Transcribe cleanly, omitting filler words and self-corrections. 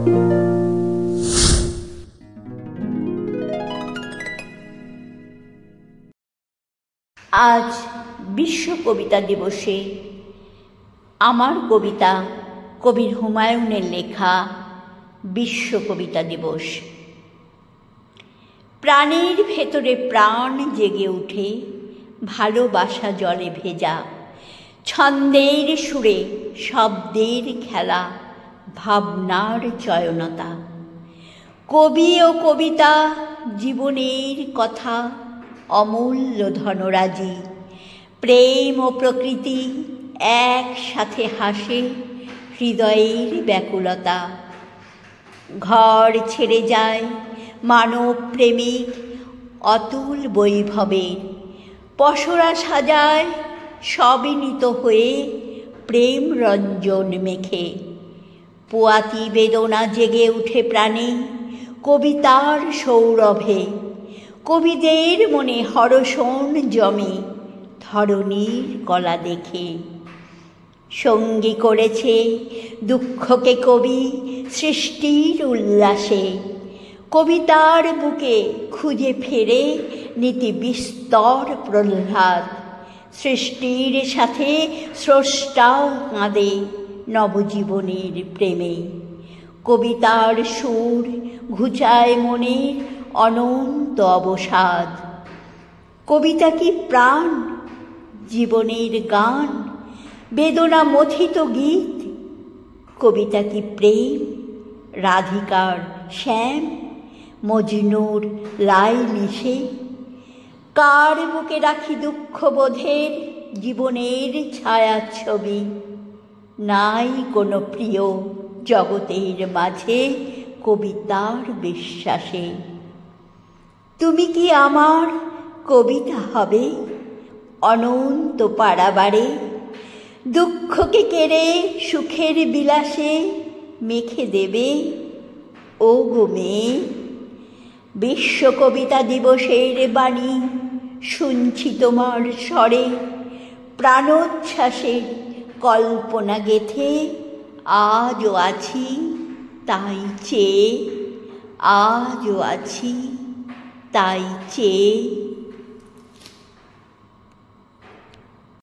আজ বিশ্ব কবিতা দিবসে আমার কবিতা কবি হুমায়ুনের লেখা বিশ্ব কবিতা দিবস। প্রাণের ভেতরে প্রাণ জেগে উঠে, ভালোবাসা জলে ভেজা, ছন্দের সুরে শব্দের খেলা, ভাবনার চয়নতা। কবি ও কবিতা জীবনের কথা, অমূল্য ধনরাজি। প্রেম ও প্রকৃতি একসাথে হাসে, হৃদয়ের ব্যাকুলতা। ঘর ছেড়ে যায় মানব প্রেমিক অতুল বৈভবের, পসরা সাজায় সবিনীত হয়ে প্রেম রঞ্জন মেখে। পোয়াতি বেদনা জেগে উঠে প্রাণে কবিতার সৌরভে। কবিদের মনে হরষণ জমে ধরণীর কলা দেখে। সঙ্গী করেছে দুঃখকে কবি সৃষ্টির উল্লাসে। কবিতার বুকে খুঁজে ফেরে নীতি বিস্তর প্রহ্লাদ। সৃষ্টির সাথে স্রষ্টাও কাঁদে নবজীবনের প্রেমে। কবিতার সুর ঘুচায় মনের অনন্ত অবসাদ। কবিতা কি প্রাণ, জীবনের গান, বেদনা মথিত গীত? কবিতা কি প্রেম, রাধিকার শ্যাম, মজনুর লাই মিশে? কার বুকে রাখি দুঃখবোধের জীবনের ছায়াছবি? নাই কোনো প্রিয় জগতের মাঝে কবিতার বিশ্বাসে। তুমি কি আমার কবিতা হবে অনন্ত পারাবারে? দুঃখকে কেড়ে সুখের বিলাসে মেখে দেবে ও গো মেয়ে। বিশ্ব কবিতা দিবসের বাণী শুনছি তোমার স্বরে। প্রাণোচ্ছ্বাসের কল্পনা গেথে আজও আছি তাই চেয়ে, আজও আছি তাই চেয়ে।